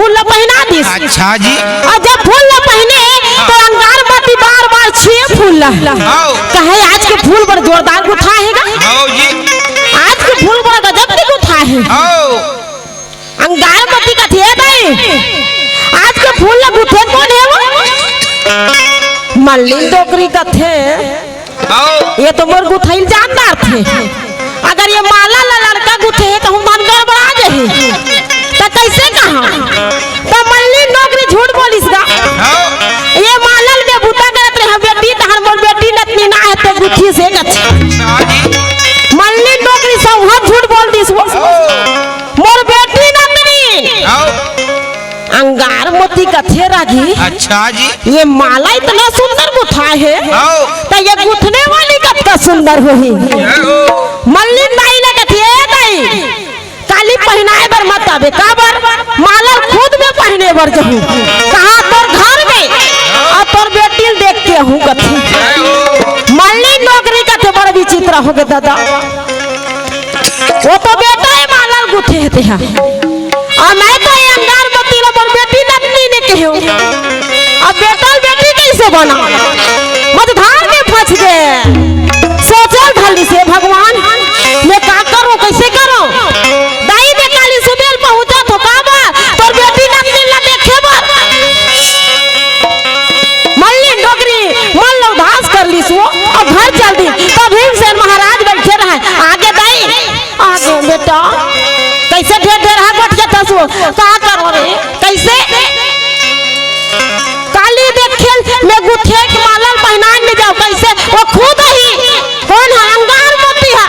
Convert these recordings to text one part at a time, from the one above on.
फूल ला पहना दी। अच्छा जी। और जब फूल ला पहने तो अंगार मती बार बार छे फूल ला कहे आज के फूल बड़ जोरदार गुथा हैगा। आज के फूल बड़ा गजब के गुथा है। अंगार मती का थे नहीं आज के फूल ला गुथे कौन है वो मल्लिन डोकरी का थे। ये तो मोर गुथाइल जानदार थे। अगर ये माला ला लड़का गुथे तो हम मन गड़बड़ा जाही तो कैसे कहा तो मल्ली नौकरी झूठ बोलिस गा। ये मालल में बूता करत रहे बेटी तहर मोर बेटी नतनी ना है तो गुथी से गछ मल्ली नौकरी सब हम झूठ बोल दिस मोर बेटी नतनी अंगार मोती कथे रागी। अच्छा जी। ये माला इतना सुंदर गुथा है तो ये गुथने वाली कब सुंदर हुई मल्ली नाई ने कथे नहीं काली पहनाए बर मत आवे काबर माला खुद में पहने बर जहूं कहा तोर घर में और तोर बेटी देख के हूं कथे मल्ली नौकरी कथे बड़ विचित्र हो गए दादा। वो तो बेटा है माला गुथे थे और मैं तो ये अंगार मती ला मोर बेटी नतनी ने कहूं अब बेटा बेटी कैसे बना मझधार में फंस गए सोचल भली से भगवान मैं का करूं कैसे करूं दाई ने काली सुबेल पहुंचा तो काबा तोर बेटी नतनी ला देखे बार मल्ली नौकरी मन लो घास कर ली सो और घर चल दी तब भीमसेन महाराज बैठे रहे आगे दाई आगे बेटा कैसे ढेर ढेर हाथ बट जाता सो कहां करो रे कैसे काली देखेल मैं गुथे के माला पहनान में जाओ कैसे वो खुद ही कौन है अंगार मोती है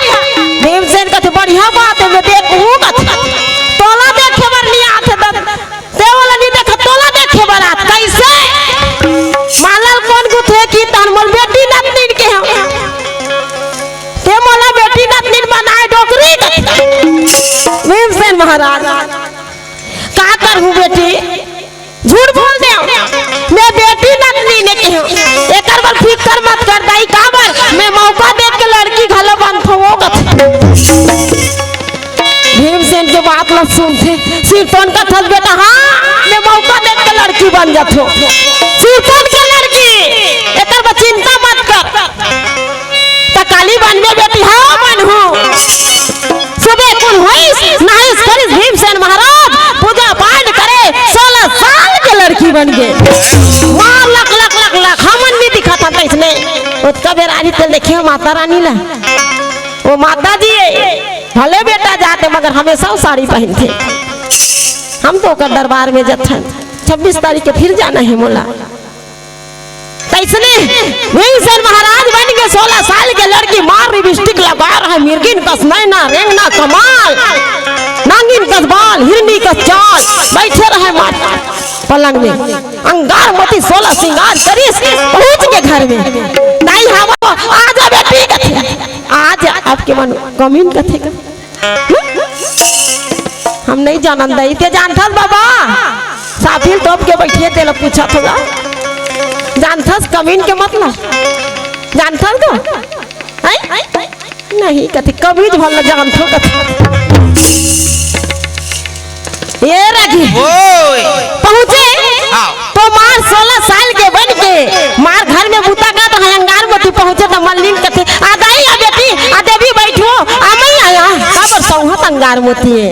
भीमसेन का तो बढ़िया बात है मैं देखूं का तोला देखे बर नहीं आते ते वाला नहीं देखा तोला देखे बर आत कैसे माला कौन गुथे की तन मोर बेटी नतनी के हम ते मोला बेटी नतनी बनाए डोकरी भीमसेन महाराज का करूं बेटी झूठ बोल दे मैं बेटी नतनी ने कहूं एकर बार फिकर मत कर दाई काबर मैं मौका देख के लड़की घलो बंद होगा। भीमसेन के बात न सुनते सिरतोन का थल बेटा हां मैं मौका देख के लड़की बन जातो सिरतोन के लड़की एकर बा चिंता मत कर त काली बन में बेटी हां बन हो सुबह कुल होइस नाइस करिस भीमसेन महाराज पूजा पाठ करे 16 साल के लड़की बन गए मां लख लख लख लख हमन भी दिखा था इसने उसका बेरानी तो देखिए माता रानी ला वो माता जी भले बेटा जाते मगर हमेशा साड़ी पहनते हम तो कर दरबार में जाते 26 तारीख के फिर जाना है मोला इसने भीमसेन महाराज बन के 16 साल के लड़की मार लिपस्टिक लगा रहा मिर्गिन कस नैना रेंगना कमाल नागिन कस बाल हिरनी कस चाल बैठे रहे माता पलंग में अंगार मोती 16 सिंगार करिस पहुंच के घर में नहीं हवा आजा बेटी कथे आज आपके मन कमीन कथे हम नहीं जानन दई के जानथस बाबा साफिल टॉप के बैठिए तेल पूछा था जानथस कमीन के मतलब जानथस तो नहीं कथे कभी भल जानथो कथे ये रखी पहुंचे तो मार 16 साल के बन के मार घर में बूता का तो अंगार मोती पहुंचे तो मल्लिन कथे आ दाई आ बेटी आ देवी बैठो आ मैं आया खबर सौहत अंगार मोती है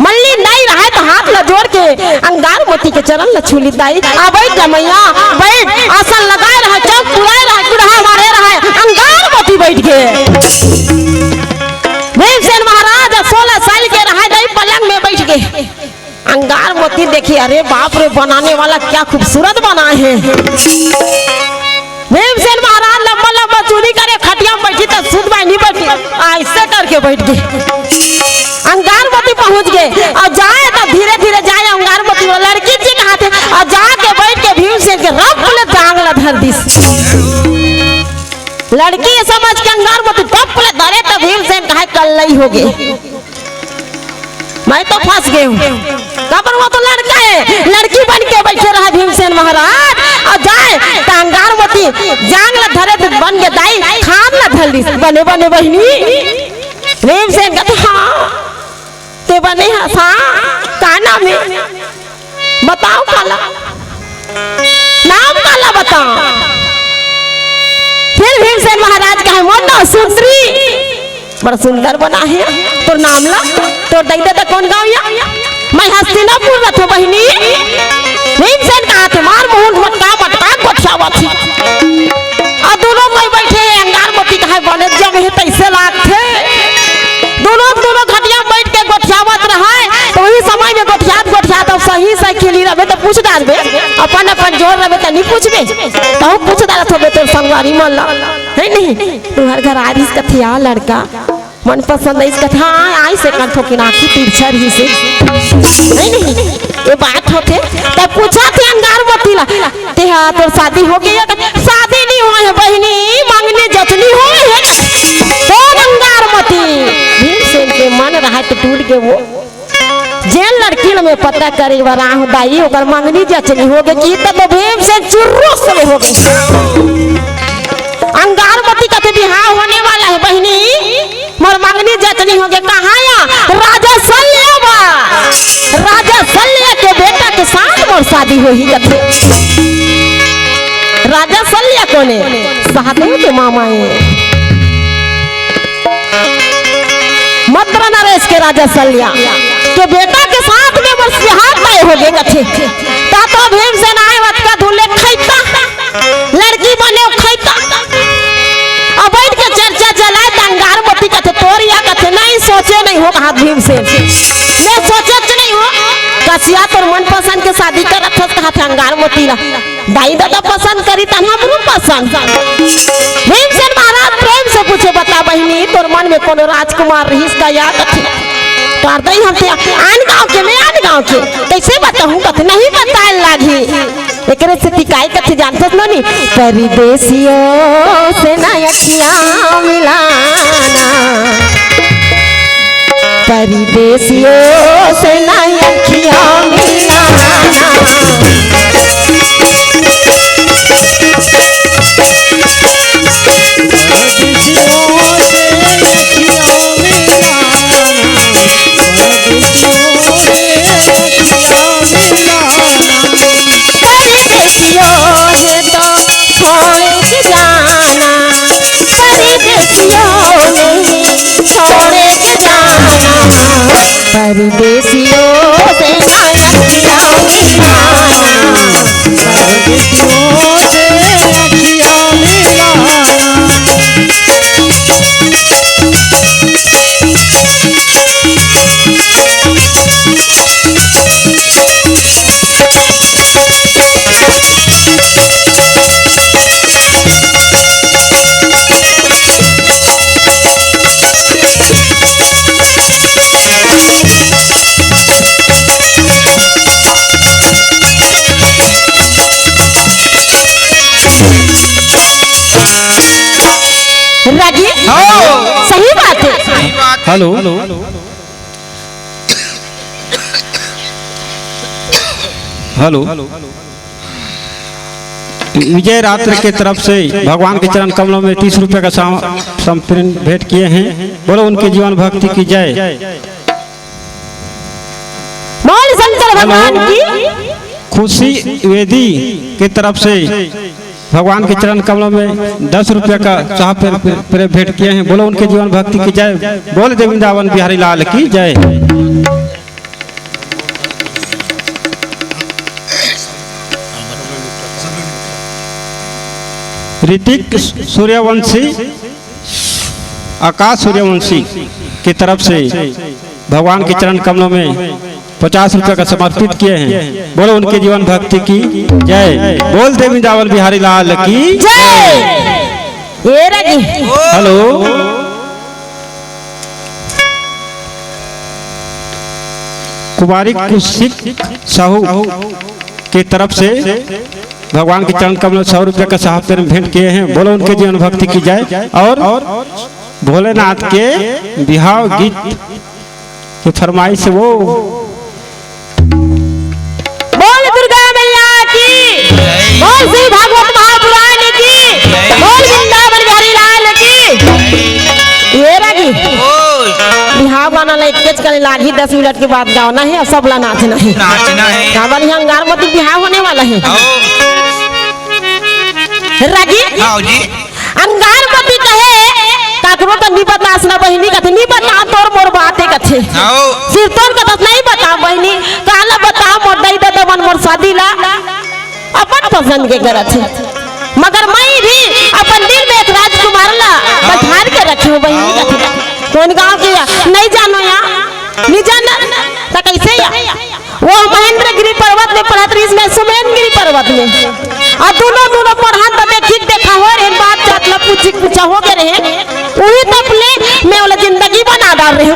मल्ली नहीं रहा तो हाथ ला जोड़ के अंगार मोती के चरण ला छूली दाई आ बैठ मैया बैठ आसन लगाए रहा चौक पुराए रहा कुढ़ा मारे रहा अंगार मोती बैठ गए भीमसेन महाराज 16 साल के रहा दाई पलंग में बैठ गए अंगार मोती देखिए अरे बाप रे बनाने वाला क्या खूबसूरत बना है। भीमसेन महाराज लंबा लंबा चूड़ी करे खटिया में बैठी तो सुध बाई नहीं बैठी ऐसे करके बैठ गए अंगार मोती पहुंच गए और जाए तो धीरे धीरे जाए अंगार मोती लड़की जी कहा थे और जाके बैठ के भीमसेन के रब ले टांग ला धर दी लड़की समझ के अंगार मोती टप ले धरे तो भीमसेन कहा कल नहीं हो गए मैं तो फंस गई हूँ कबर वो तो लड़का है लड़की बन के बैठे रहा भीमसेन महाराज और जाए तो अंगार मोती जांग ला धरे तो बन के दाई खान ला धर दी बने बने बहनी भीमसेन कहते हाँ ते बने हाँ का नाम है बताओ काला नाम काला बताओ। फिर भीमसेन महाराज का है मोटा सुंदरी बड़ा सुंदर बना है तोर नाम ला तोर दैते तो कौन गाँव या मैं हस्तिनापुर रथ बहिनी भीमसेन कहा थे मार मोहन मटका मटका गोठियावा थी और दोनों भाई बैठे अंगार मोती कहा बने जब है तैसे लाग थे दोनों घटिया बैठ के गोठियावत रहा तो वही समय में गोठियात अब सही खेली रहे तो पूछ डालबे अपन जोर रहे तो नहीं पूछबे तो पूछ डालत होबे तोर संगवारी मन ला है नहीं तुम्हारे घर आरिस कथिया लड़का मन पसंद है इसका हाँ आई से कंठो की नाखी तिरछर ही से नहीं ये बात होते तब पूछा थे अंगार मोती ला ते हाँ तोर शादी हो गई है शादी नहीं हुआ है बहनी मांगने जचनी हो है कौन अंगार मोती भीमसेन के मन रहा तो टूट गए वो जेल लड़की में पता करे वरा दाई होकर मांगनी जचनी हो गई तो भीमसेन चुर्रो से हो गई अंगार मोती का बिहार होने वाला है बहनी मोर मांगनी जचनी हो गए कहाँ या राजा सल्य के बेटा के साथ मोर शादी हो ही गए राजा सल्य कोने सहदेव के मामा है मद्र नरेश के राजा सल्य के बेटा के साथ में मोर बिहार तय हो गए कथे ता तो भीमसेन आए वत का धुले खैता लड़की बने खैता अब बैठ के चर्चा चलाए अंगार मोती कथे तोरिया कथे नहीं सोचे नहीं हो कहा भीमसेन मैं सोचे नहीं हो कसिया तोर मन पसंद के शादी करत हस कहा थे अंगार मोती ला दाई दादा पसंद करी त हमरो पसंद भीमसेन महाराज प्रेम से पूछे बता बहिनी तोर मन में कोनो राजकुमार रहीस का या कथे तार दई हम ते आन गांव के मैं आन गांव के कैसे बताऊं कथे नहीं बताए लागी एकरे से टिकाई कथे जानत नहीं परदेसियों से ना अखियां मिलाना परदेसियों से ना अखियां मिलाना परदेसियों से ना अखियां मिलाना परदेसियों से अखियां मिलाना सही बात है हेलो हेलो विजय रात्र के तरफ से भगवान के चरण कमलों में 30 रुपए का संपूर्ण भेंट किए हैं बोलो उनके जीवन भक्ति की जय बोल शंकर भगवान की खुशी वेदी की तरफ से भगवान के चरण कमलों में 10 रुपए का चाह भेंट किए हैं बोलो उनके जीवन भक्ति की जय बोल दे वृंदावन बिहारी लाल की जय ऋतिक सूर्यवंशी आकाश सूर्यवंशी की तरफ से भगवान के चरण कमलों में 50 रुपए का समर्पित किए हैं बोलो उनके जीवन भक्ति की जय बोल दे वृंदावन बिहारी लाल की जय हेलो कुमारी कुशिक साहू की तरफ से भगवान के चरण कमलों 100 रुपए का साहब भेंट किए हैं बोलो उनके जीवन भक्ति की जय और भोलेनाथ के बिहाव गीत की फरमाइश से वो बोल दुर्गा मैया की बोल श्री भागवत महापुराण की बोल वृंदावन बिहारी लाल की ये रगी बिहाव गाना लाइक कर तनी लागी 10 मिनट के बाद गाना है और सबला नाचना है। नाचना है। क्या बढ़िया अंगारमती बिहार होने वाला है। रागी आओ जी। अंगारमती कहे काकरो तो नहीं बता ना बहनी कथे नहीं बता तोर मोर बातें कथे सिर्फ तोर कथा नहीं बता बहनी काला बता मोर दई दे मन मोर शादी ला अपन पसंद के करत है मगर मैं भी अपन दिल में एक राजकुमार ला बैठार के रखी हूं बहनी कथे कौन गांव की नहीं जानो या नहीं जाना तो कैसे या वो महेंद्रगिरी पर्वत में पढ़त रही इसमें सुमेनगिरी पर्वत में और दोनों पढ़ा तो देखी देखा हो रे बात चातला पूछा हो गए रहे वही तपले मैं वाला जिंदगी बना डाल रही हूं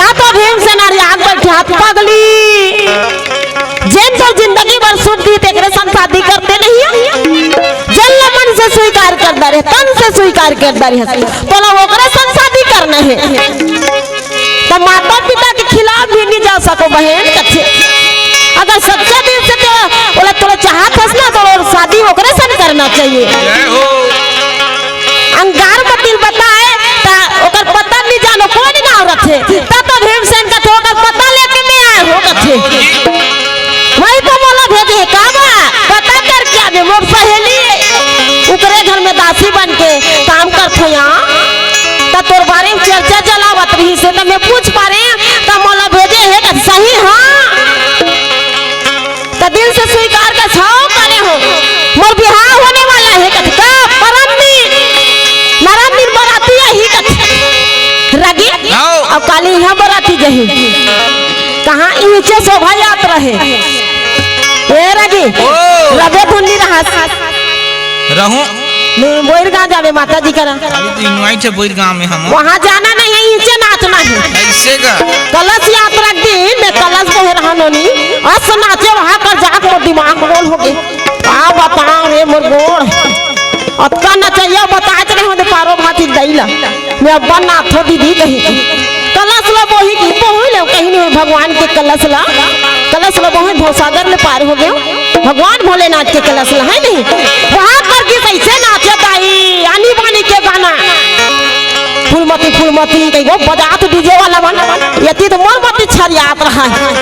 का तो भीम से नारी आग बैठे हाथ पगली जेन तो जिंदगी भर सुख दी तेरे संग शादी करते नहीं है जल मन से स्वीकार करता रहे तन से स्वीकार करता रहे तो ना ओकरे संग शादी करना है तो माता पिता के खिलाफ भी नहीं जा सको बहन कथे अगर सच्चे दिल से तो बोला तोरा चाहत हस ना तो शादी ओकरे संग करना चाहिए। अंगारमती बताए ता ओकर पता नहीं जानो कौन गांव रखे तब भीमसेन का तो ओकर पता लेके मैं आए हो कथे वही तो बोला भेजे का बा पता कर क्या दे मोर सहेली ओकरे घर में दासी बन के काम करथो यहां त तोर बारे में चर्चा चलावत रही से तो मैं पूछ पा रहे त मोला भेजे है कि सही हां त दिल से स्वीकार का छाओ करे हो मोर बियाह होने वाला है कथ का परम दिन बराती ही कथ रगी अब काली यहां बराती जही कहां नीचे शोभा यात्रा है ए रगी रबे धुनी रहस रहूं बोर गांव जावे माता जी करा इनवाइट है बोर गांव में हम वहां जाना नहीं है नीचे नाचना है ऐसे का कलश यात्रा दिन में कलश को रहनोनी अस नाचे वहां कर जाके मोर दिमाग बोल हो गए आ बताओ रे मोर गोड़ अतका नचैया बतात नहीं होते पारो भाती दैला मैं अब्बा नाथो दीदी कही कलश ला बोही की बोही ले कहीं नहीं भगवान के कलश ला बहुत भवसागर ले पार हो गए भगवान भोलेनाथ के कलश ला है नहीं वहां पर की कैसे नाचे ताई आनी बानी के गाना फूलमती कहीं वो बजात डीजे वाला बन यति तो मोरमती छरियात रहा है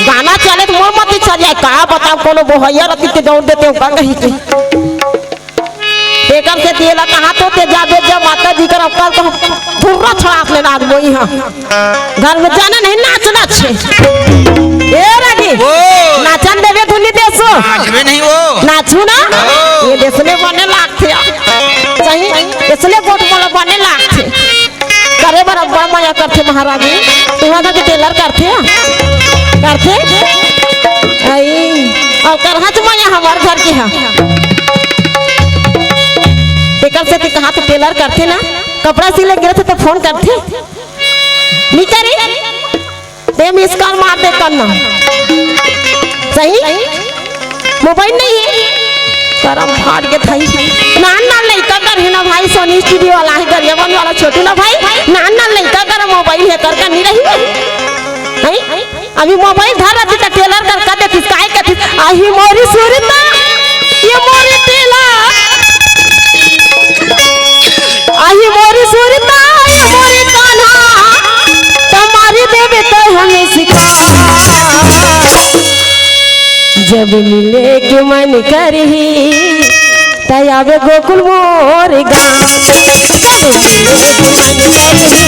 गाना चले तो मोरमती छरिया का बताओ कोनो बोहैया रति के दौड़ देते हो का कहीं के बेकर से तेला कहा तो ते जाबे जब माता जी कर अवतार को पूरा छड़ाक लेना आदमी यहां घर में जाना नहीं नाचना छे ए रगी नाचन देवे धुनी देसो नाचबे नहीं वो नाचू ना ये देसले बने लागथे सही इसलिए वोट मोला बने लागथे करे बर बड़ा माया करथे महारानी तुहा का टेलर करथे आई और करहा तो माया हमार घर की हां बेकर से ते कहा तो टेलर करथे ना कपड़ा सिले गिरे थे तो फोन करथे नहीं करे ते मिस कॉल मार दे करना सही मोबाइल नहीं है करम फाड़ के थाई नान लइका कर है ना भाई सोनी स्टूडियो वाला है गरियावन वाला छोटू ना भाई नान लइका कर मोबाइल है कर नहीं रही है अभी मोबाइल धर रही त टेलर कर का देखिस काय कथिस आही मोरी सुरता ये मोरी टेलर आही मोरी सुरता ये मोरी कान्हा तुम्हारी देवे तो हमें सिखा जब मिले के मन करही तयावे गोकुल मोर गाँव जब मिले के मन करही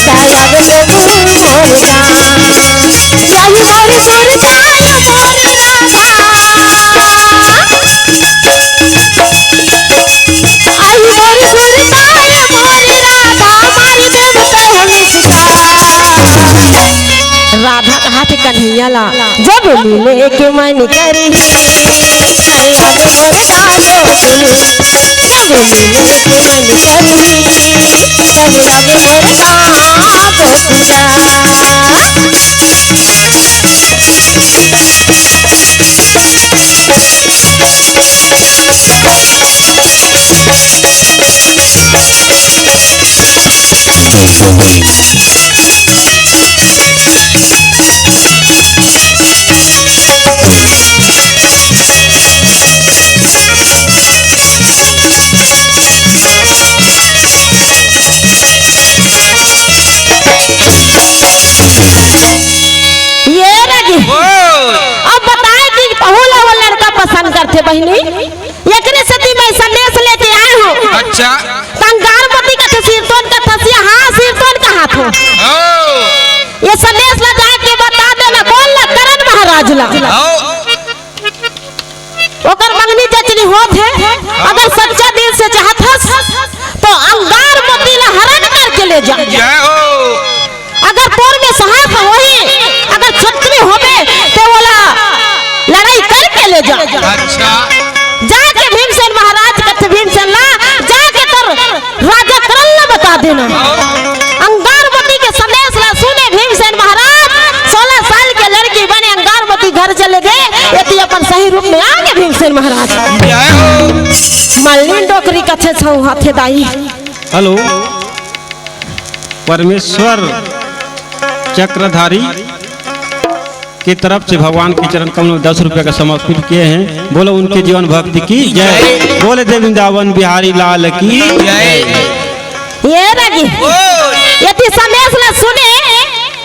तयावे गोकुल मोर गाँव जाही मोरी सुरता ये मोरी राधा आई मोरी सुरता ये मोरी राधा हमारी देवता हमें सिखा राधा कहा थे कन्हैया ला जब मिले के मन करही तयावे मोर गाँव गोकुल जब मिले के मन करही तयावे मोर गाँव गोकुल अब बताए कि पहुला वो लड़का पसंद करते बहनी एकरे सती मैं संदेश लेके आए हूँ। अच्छा कंगार मती का सिरतोन का थसिया हाँ सिरतोन का हाथ हो ये संदेश ला जाए के बता देना बोल ला करण महाराज ला ओकर मंगनी जचनी होत है अगर सच्चा दिल से चाहत हस तो अंगार मोती ला हरण करके ले जा अगर तोर में साहस होई अगर छत्री होबे तो वाला लड़ाई करके ले जा। अच्छा जाके भीमसेन महाराज कथे भीमसेन ला जाके तर राजा करण ला बता देना अंगारवती के संदेश ला सुने भीमसेन महाराज 16 साल के लड़की बने अंगारवती घर चले गए यदि अपन सही रूप में आ गए भीमसेन महाराज मल्लिन डोकरी कथे छौ हाथे दाई। हेलो परमेश्वर चक्रधारी की तरफ से भगवान के चरण कमल में 10 रुपए का समर्पित किए हैं। बोलो उनके जीवन भक्ति की जय। बोले देव वृंदावन बिहारी लाल की जय। ये रगी यदि संदेश ला सुने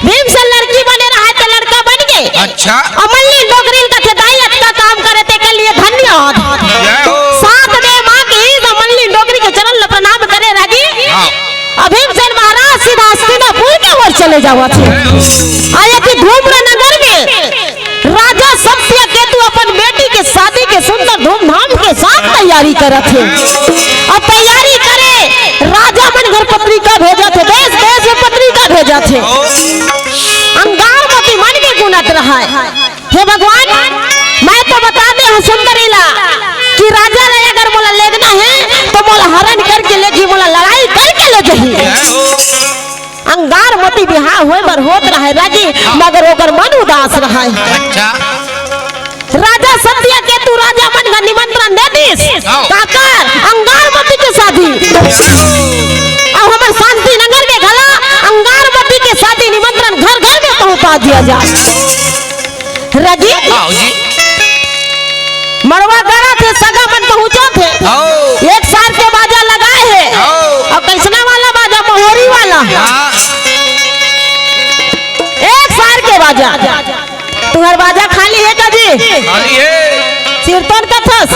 भीमसेन लड़की बने रहा तो लड़का बन गए। अच्छा अमली डोगरी का दाई अच्छा काम करे ते के लिए धन्यवाद। साथ में मां की अमली डोगरी के चरण ला प्रणाम करे रगी। भीमसेन महाराज सीधा हस्तिनापुर के ओर चले जावा थे आया कि धूम्र नगर में राजा सत्य केतु अपन बेटी के शादी के सुंदर धूमधाम के साथ तैयारी करत थे और तैयारी करे राजा मन घर पत्रिका भेजा थे देश देश में पत्रिका भेजा थे अंगारवती मन के गुनत रहा है हे भगवान मैं तो बता दे हूँ सुंदरीला कि राजा ने अगर मोला लेना है तो मोला हरण करके लेगी मोला लड़ाई करके ले जाही अंगारवती बिहार होए बर होत रहे राजी मगर ओकर मन उदास रहा अच्छा राजा सत्य केतु राजा मन का निमंत्रण दे दिस काकर अंगारवती के शादी अब हमर शांति नगर में घला अंगारवती के शादी निमंत्रण घर घर में पहुंचा दिया जाए। राजी मरवा गड़ा थे सगा मन पहुंचा थे 1 साल के बाजा लगाए है और कैसना वाला बाजा मोहरी वाला 1 साल के बाजा तुम्हार बाजा खाली है का जी खाली है सिरतोन का थस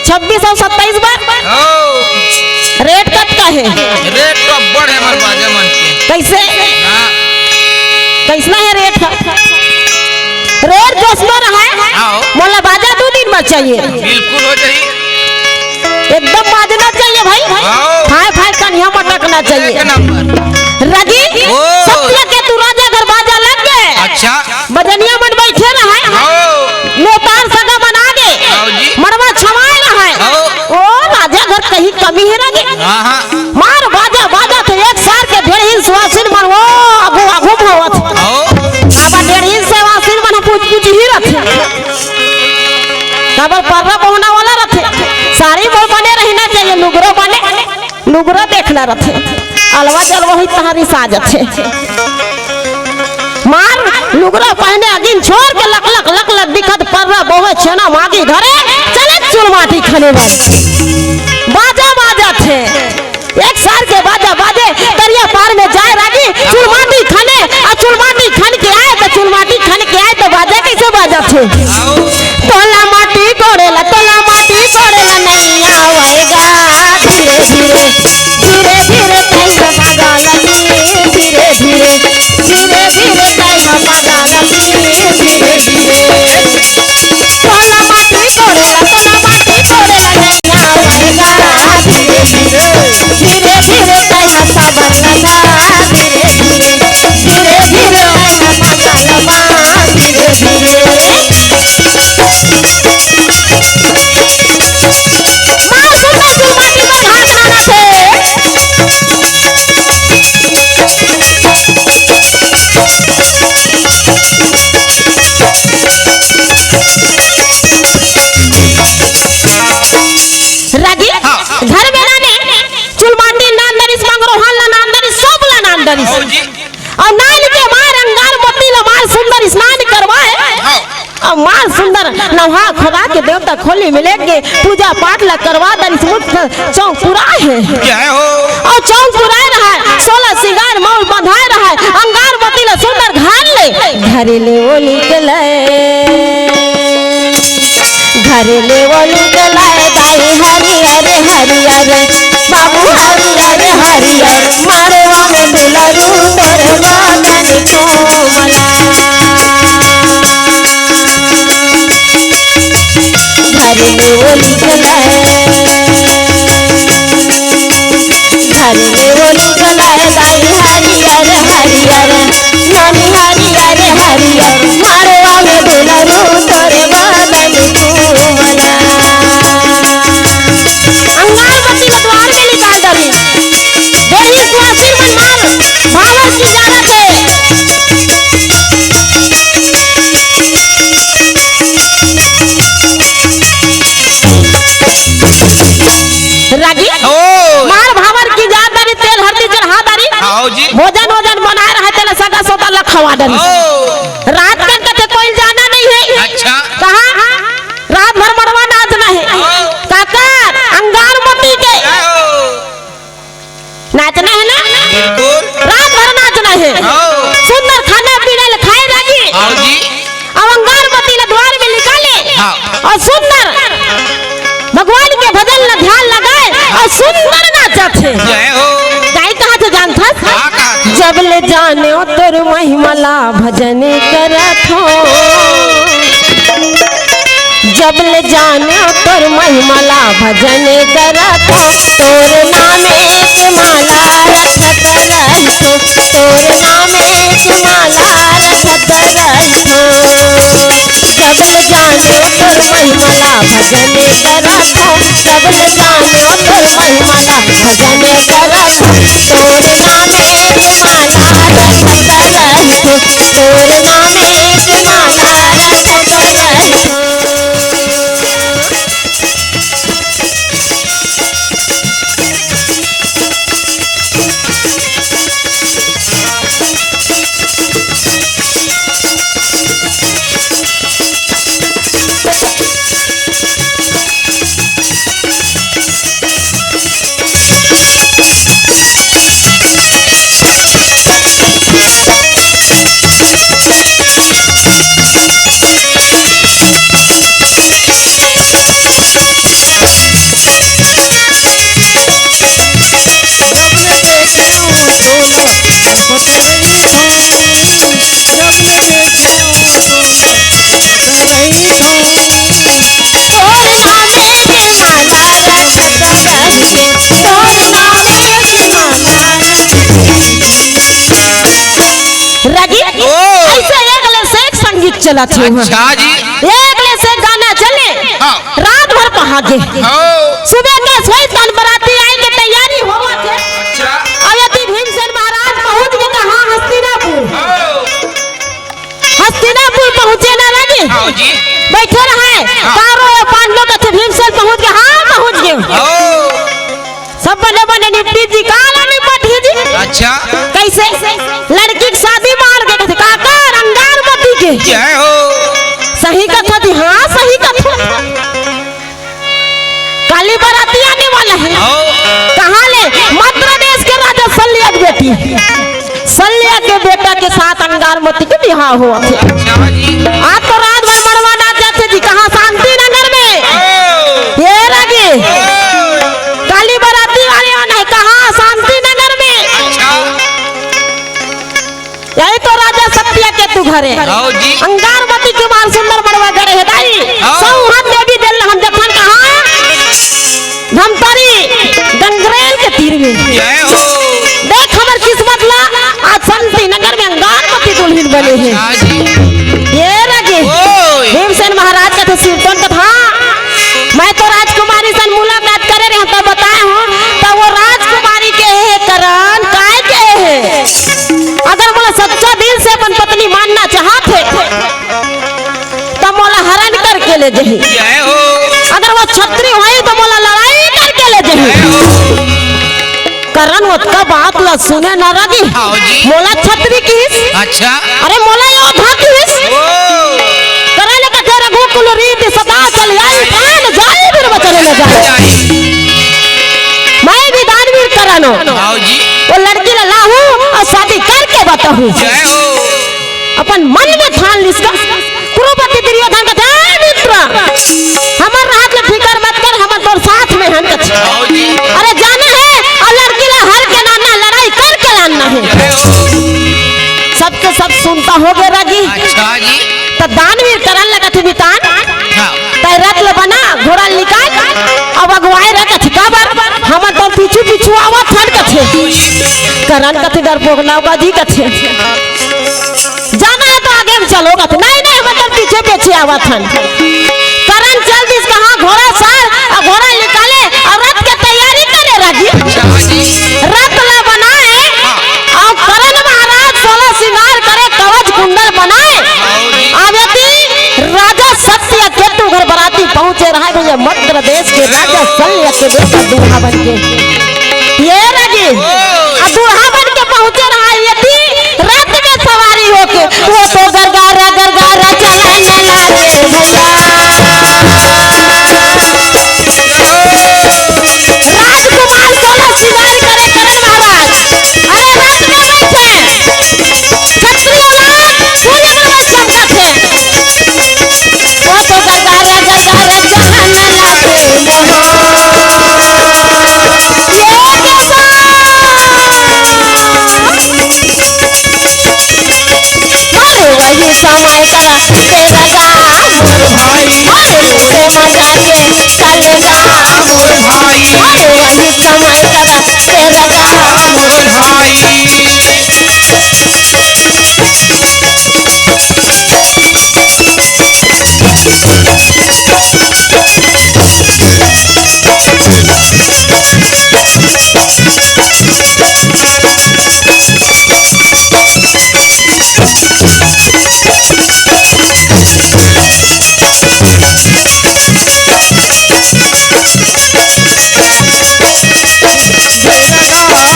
26 और 27 बार रेट कट का है रेट तो बड़ है हमारे बाजा मन के कैसे कैसना है रेट का रेट जोसनो रहा है मोला बाजा 2 दिन में चाहिए बिल्कुल हो जाए एकदम बाजना चाहिए भाई फाय फाय कन्या मटकना चाहिए रगी सत्य के तू राजा घर बाजा लग गए। अच्छा बजनिया मन बैठे रहा नेतार सगा बना दे मरवा छवाए रहा ओ राजा घर कहीं कमी है रगी मार बाजा बाजा तो 1 साल के ढेर ही सुवासिन मन वो आगू आगू भवत अब ढेर ही सेवासिन मन पूछ पूछ ही रखे कबर पर्रा पहुना वाला रखे साड़ी वो बने रहना चाहिए लुगरो बने लुगरो देखना रखे अलवा जल वही तहारी साजत है मार लुगरो पहने अगिन छोड़ के लक लक लक लक दिखत पर्रा बहु छेना मागी घरे चले चुलमाटी खाने में बाजा बाजा थे 1 साल के बाजा बाजे दरिया पार में जाए रागी चुलमाटी खाने और चुलमाटी खान के आए तो चुलमाटी खान के आए तो बाजा कैसे बाजा थे तोला माटी कोड़ेला नहीं आवेगा धीरे धीरे धीरे धीरे कहीं भागा लगी धीरे धीरे धीरे धीरे कहीं भागा लगी धीरे धीरे तोला माटी कोड़ेला नहीं आवेगा धीरे धीरे धीरे धीरे कहीं साबर लगा धीरे धीरे धीरे धीरे कहीं भागा लगा धीरे धीरे घर में नाने चुलमाटी नान दरिस मंगरोहन ला नान दरिस सब ला नान दरिस और नान के मार अंगारवती ला मार सुंदर स्नान करवाए और मार सुंदर नहा खुदा के देवता खोली मिलेंगे पूजा पाठ ला करवा दरिस मुझ चौक पुराए है क्या हो और चौक पुराए रहा है 16 सिंगार मौल बंधाए रहा है अंगारवती ला सुंदर घाल घर ले वो निकले दाई हरियर हरियर बाबू हरियर हरियर मारवा में दुलरू तोरे बदन कोमला घर ले वो निकले दाई हरियर हरियर नानी हरियर हरियर मारवा में दुलरू तोरे बदन कोमला अंगारवती ने द्वार में निकाल डाली बड़ी सुहासिन मन मार भावर की जारत है रागी मार भावर की जात डाली तेल हल्दी चढ़ा डाली भोजन बनाए रहा तेल सगा सोता लखवा डाली रात तक कोई जाना नहीं है अच्छा कहा रात भर मरवा नाचना है काका अंगारवती के नाचना है ना रात भर नाचना है सुंदर खाना पीना खाए लगी अब अंगारवती ने द्वार में निकाले और सुंदर भगवान के भजन में ध्यान लगाए और सुंदर नाचा थे गाय कहा थे जानता जब ले जाने तोर महिमला भजन करत हो जब ले जाने तोर महिमला भजन करत हो तोर नामे के माला रखत रहितो तोर नामे के माला रखत रहितो जब ले जाने तोर महिमला भजन करत हो जब ले जाने तोर महिमला भजन करत हो तोर नामे के माला रखत रहितो तोर नामे के माला रखत रहितो चला थे अच्छा जी एक ले से गाना चले रात भर पहागे सुबह के सोई तन बराती आएंगे तैयारी होवा थे अब यदि भीमसेन महाराज पहुंच गए कहां हस्तिनापुर पहुंचे ना लगे बैठे रहे तारो या पांडव का भीमसेन पहुंच गए हां पहुंच गए सब बने निपटी जी काला निपटी जी अच्छा कैसे लड़की की शादी मार गए थे काका अंगारवती के जय हो सही कथा थी हाँ सही कथा काली बाराती आने वाला है कहाँ ले मध्य प्रदेश के राजा सल्या की बेटी सल्या के बेटा के साथ अंगारवती के बिहार हुआ थे आज तो रात भर मरवा नाचे जी कहाँ शांति नगर में ये लगे काली बाराती वाले आना है कहाँ शांति नगर में यही तो राजा सत्या के तू घर है अंगारवती के मार सुंदर मरवा गड़े है दाई सौ हम देवी दिल हम जखन कहा धमतरी डंगरेल के तीर में देख हमर किस्मत ला आज शांति नगर में अंगारवती दुल्हन बने हैं ये लगे भीमसेन महाराज का तो कीर्तन कथा मैं तो राजकुमारी से मुलाकात करे रहे तो बताए हूँ तो वो राजकुमारी के है करण काय के है अगर बोला सच्चा दिल से अपन पत्नी मानना चाहते तो मोला हरण करके ले जाही अगर वो छत्री हुई तो मोला लड़ाई करके ले जाही करण उसका बात ला सुने न रगी मोला छत्री किस अच्छा अरे मोला योद्धा किस करने का तेरा गोकुल रीत सदा चल आई प्राण जाए फिर बचने न जाए मैं भी दानवीर करनो वो लड़की ला लाहू और शादी करके बताऊं अपन इसका कुरुपति दुर्योधन का जय मित्र हमर रात में फिकर मत कर हमर तोर साथ में हन कछ आओ जी अरे जाना है और लड़की ला हर के नाना लड़ाई करके लाना है जय हो सबके सब सुनता हो गए राजी अच्छा जी तो दानवीर करन लगा थे बितान हाँ तय रथ ले बना घोड़ा निकाल अब अगुवाई रखत काबर हम तो पीछू पीछू आवत हन कथे करन कथे डरपोक नौका जी कथे जाना है तो आगे में चलो कथे नहीं नहीं हम तो पीछे पीछे आवत हन करन चल दिस कहां घोड़ा सार और घोड़ा निकाले और रथ के तैयारी करे राजी अच्छा जी रथ ले बनाए और करन महाराज 16 श्रृंगार करे कवच कुंडल बनाए आवेती राजा सत्य केतु घर बराती पहुंचे रहा है भैया मध्य प्रदेश के राजा शल्य के बेटा दूल्हा बन के ये राजी दूल्हा बन के पहुंचे रहा है यदि रथ में सवारी होके वो तो गरगारा गरगारा चलाने लागे भैया राजकुमार 16 श्रृंगार करे करण महाराज अरे रथ में बैठे क्षत्रिय औलाद सोने में चमकत है वो तो गरगारा गरगारा चलाने लागे वही समय करा तेरा गाँव भाई से मजा के चलेगा भाई वही समय करा तेरा गाँव भाई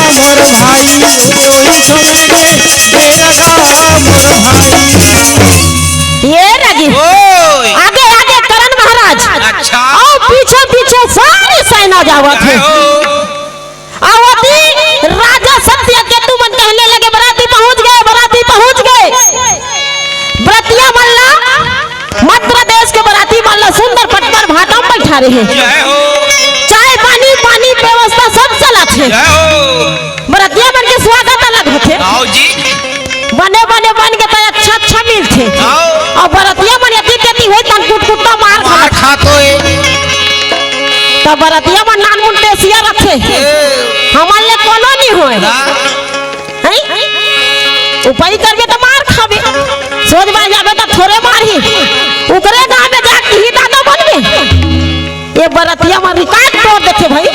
मोर भाई वही समय के बेरगा मोर भाई ये रगी ओए आगे आगे करण महाराज अच्छा और पीछे पीछे सारी सेना जावत जय है हो आवती राजा सत्य केतु मन कहने लगे बराती पहुंच गए व्रतिया मल्ला मध्य प्रदेश के बराती मल्ला सुंदर पटकर भाटा में बैठा रहे हैं जय हो चाय पानी व्यवस्था सब चला थे जय हो बरातिया मन के स्वागत अलग होते आओ जी बने बन के तो अच्छा मिलते आओ और बरातिया मन यदि कहती हुई तन कुटकुटा मार मार खा खा तो तो बरातिया मन नान मुन देसिया रखे हमार ले कोनो नहीं होए हैं उपाय करबे तो मार खाबे सोच बा जाबे तो थोड़े मार ही उकरे गांव में जाके ही दादा बनबे ये बरातिया मन रिकॉर्ड तोड़ देखे भाई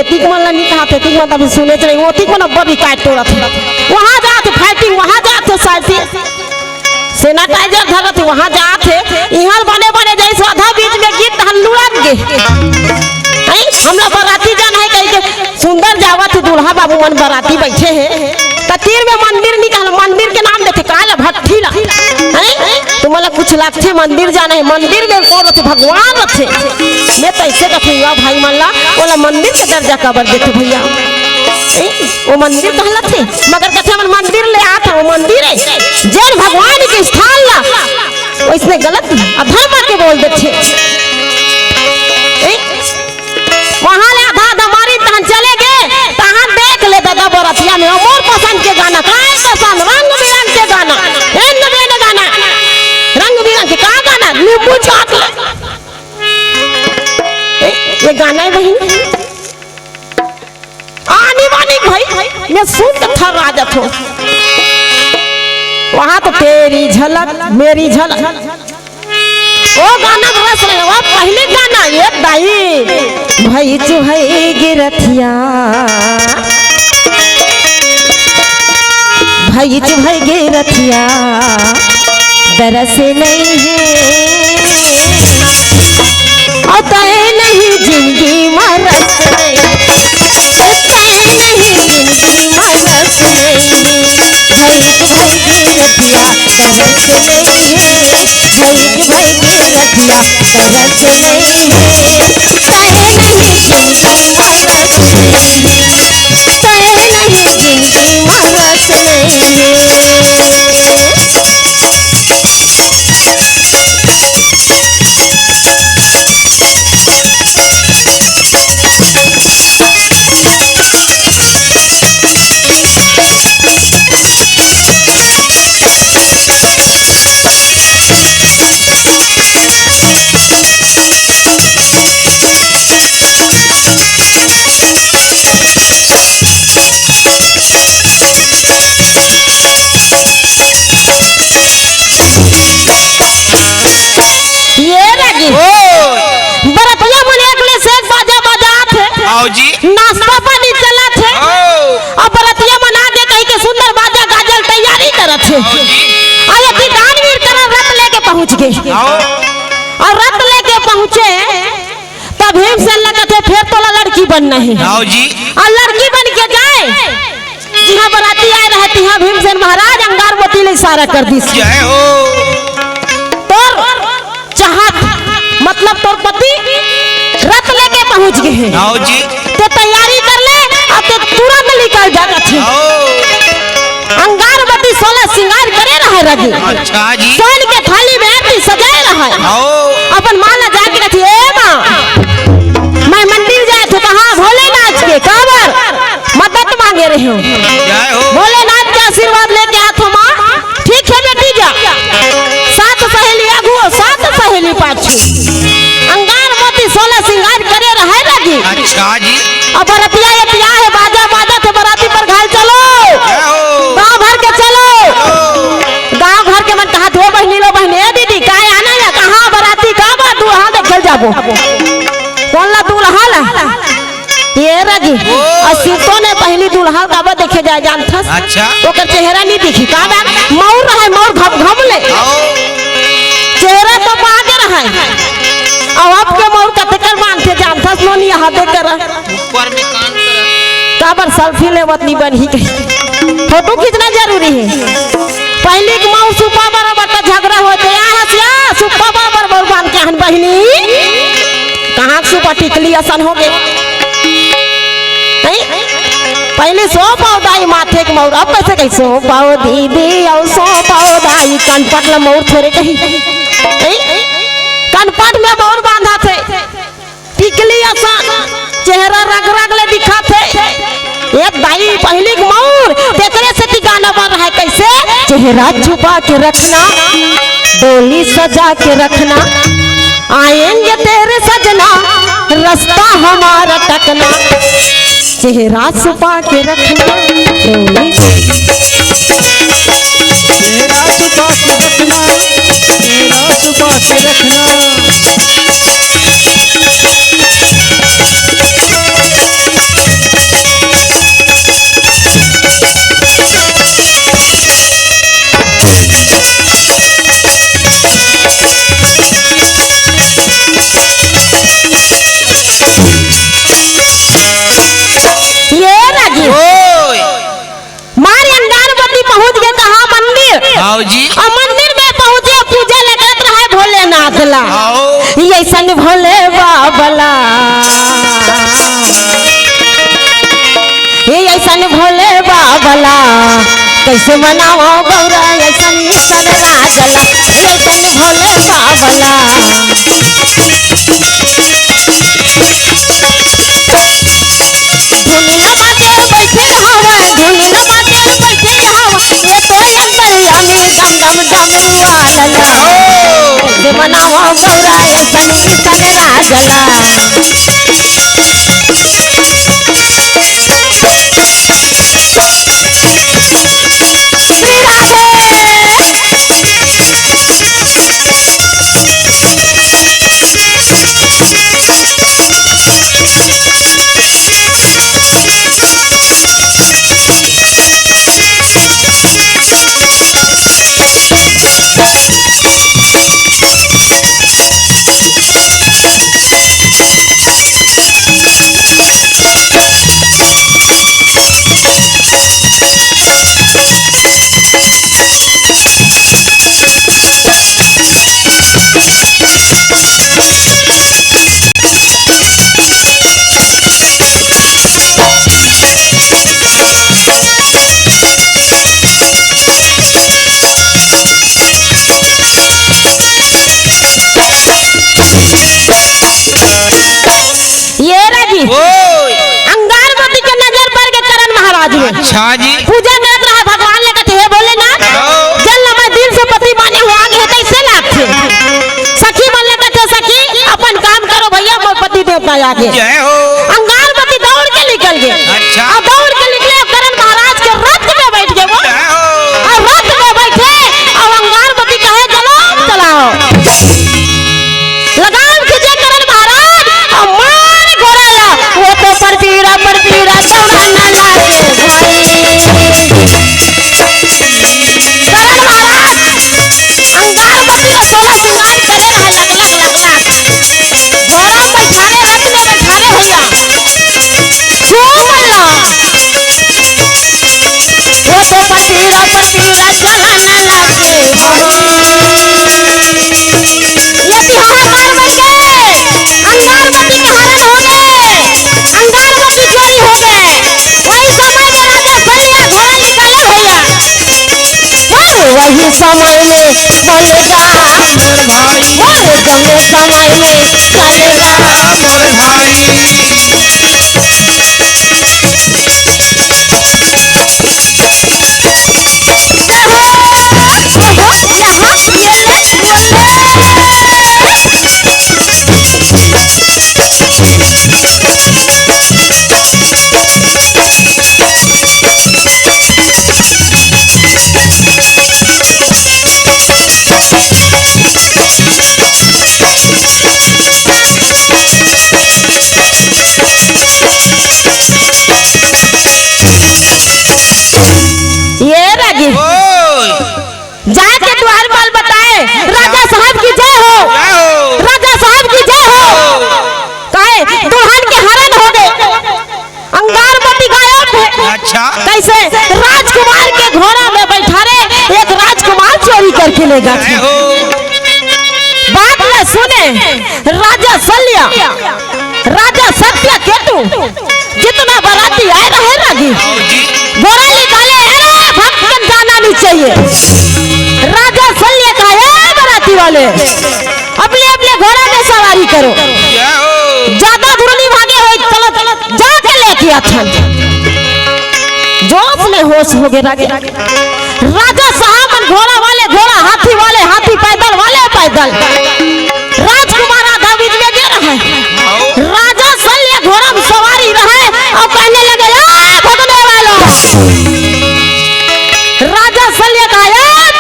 एतिक मन नहीं कहते एतिक मन तब सुने चले ओतिक मन बड़ी काट तोड़त वहां जाते फाइटिंग वहां जाते साथी सैनिटाइजर धरत वहां जाते इहां बने जैसे आधा बीच में गीत हल्लुड़न गे हैं हम लोग बराती जान है कहीं के सुंदर जावत दूल्हा बाबू मन बराती बैठे हैं त तीर में मंदिर निकाल मंदिर के नाम देते काला भट्ठी ला हैं तुम्हारा कुछ लागते मंदिर जाना है मंदिर में कौन रहते भगवान रहते मैं तो ऐसे कहते हुआ भाई मल्ला बोला मंदिर का दर्जा कबर देते भैया वो मंदिर कहला थे मगर कहते मन मंदिर ले आता वो मंदिर है जैन भगवान के स्थान ला वो इसने गलत अधर्म के बोल देते वहां ले आधा मारी तहन चले गए तहन देख ले दादा बरतिया में मोर पसंद के गाना काय पसंद रंग बिरंग के गाना नवे गाना रंग बिरंग के का गाना नींबू चाट ये गाना है बहन आनी बानी भाई मैं सुन के थर राजत हो वहां तो तेरी झलक मेरी झलक वो गाना बस रहे वो पहले गाना ये दाई भाई चुहई गिरथिया भाई चुहई गिरथिया दरस नहीं है और तय नहीं जिंदगी मरस नहीं तय नहीं जिंदगी मरस नहीं भाई चुहई गिरथिया दरस नहीं है भाई गिरथिया दरस नहीं है तय नहीं जिंदगी मरस नहीं तय नहीं जिंदगी मरस नहीं आओ जी नाश्ता पानी चला थे आओ और बरतिया मना के कहीं के सुंदर बाजा गाजल तैयारी करत थे और ये दानवीर तरह रथ लेके पहुंच गए आओ और रथ लेके पहुंचे तब भीमसेन लगा थे फिर तो लड़की बनना है आओ जी और लड़की बन के जाए जहाँ बराती आए रहती है भीमसेन महाराज अंगारवती ने इशारा कर दी जय हो तोर चाहत मतलब तोर पति रथ लेके पहुंच गए हैं आओ जी ते तैयारी कर ले अब ते तुरंत निकल जाता थे आओ अंगारवती 16 श्रृंगार करे रहे रगे अच्छा जी सोन के थाली में आरती सजाए रहा आओ अपन माला जाके रखी ए मां मैं मंदिर जाए थे कहां भोलेनाथ के काबर मदद मांगे रहे हो जय हो भोलेनाथ के आशीर्वाद लेके आथो मां ठीक है बेटी जा सात सहेली आगू सात सहेली पाछू अंगारवती 16 श्रृंगार करे रहे लगी अच्छा जी अब बरतिया ये पिया है बाजा बाजा थे बराती पर घाल चलो जय हो गांव भर के चलो गांव भर के मन कहा दो बहनी लो बहनी ए दीदी काय आना है कहां बराती का बा दूल्हा देख जाबो कौन ला दूल्हा ला ये रजी और सीतो ने पहली दूल्हा का बा देखे जाए जानथस अच्छा ओकर चेहरा नहीं दिखी का बा मौर रहे मौर घम ले आओ चेहरा तो आगे रहे और अब के मौर कतकर मानते जानथस नो नहीं यहां देख कर ऊपर में कान कर काबर सेल्फी लेवत नहीं बन ही गई फोटो खींचना जरूरी है पहले के माऊ सुपा बराबर का झगड़ा होते यहाँ से सुपा बराबर बांध के हन बहनी कहाँ सुपा टिकली असन हो गए पहले सो पौधाई माथे के मौर अब कैसे कैसे हो पाओ दीदी और सो पौधाई कनपट ल मौर थोड़े कहीं कनपट में मौर बांधा थे टिकली असन चेहरा रग रग ले दिखा थे एक दाई पहली मौर तेरे से ठिकाना बन रहा है कैसे चेहरा छुपा के रखना डोली सजा के रखना आएंगे तेरे सजना रास्ता हमारा टकना चेहरा छुपा के रखना डोली तेरा छुपा के रखना तेरा छुपा के रखना आओ जी और मंदिर में पहुंचे पूजा लगत रहे भोलेनाथ ला आओ ऐसन भोले बाबला ये ऐसन भोले बाबला कैसे मनाओ गौरा ऐसन ईसन राजला ये ऐसन भोले बाबला धुनी बाजे बैठे हवा धुनी बाजे बैठे हवा ये तो अंदर यानी दम दम डमरुआ लला कैसे मनाओ गौरा ऐसन ईसन राजला अंगारवती के नजर पर के करण महाराज में अच्छा जी पूजा करत रहा भगवान ने कहते हे भोलेनाथ जल मैं दिल से पति माने हुआ आगे कैसे लागते सखी मन ने कहते सखी अपन काम करो भैया मैं पति देवता आगे जय हो अंगारवती दौड़ के निकल गए अच्छा और दौड़ के निकले करण महाराज के रथ में बैठ गए वो जय हो और रथ में बैठे और अंगारवती कहे चलो चलाओ लगाम खींचे करण महाराज और मार घोड़ाया वो तो पर समय में बनेगा मोर भाई, और जमे समय में चलेगा मोर भाई। जाके द्वार बाल बताए राजा साहब की जय हो, राजा साहब की जय हो। कहे दुल्हन के हरण हो गए, अंगारमती गायब है। अच्छा कैसे? राजकुमार के घोड़ा में बैठा रे एक राजकुमार चोरी करके ले गया। बात न सुने राजा सल्या, राजा सत्या केतु जितना बाराती आए रहे रागी घोड़ा निकाले, भक्तन जाना नहीं चाहिए। राजा सल्य कहा बाराती वाले अपने अपने घोड़ा में सवारी करो, ज्यादा दूर नहीं भागे हो, चलो चलो जाके लेके आथन। जोश में होश हो गए रागे। राजा साहब घोड़ा वाले घोड़ा, हाथी वाले हाथी, पैदल वाले पैदल। राजकुमार आधा बीच में गिर रहे, राजा सल्य घोड़ा में सवारी रहे और कहने लगे भगने वालों। राजा सल्य का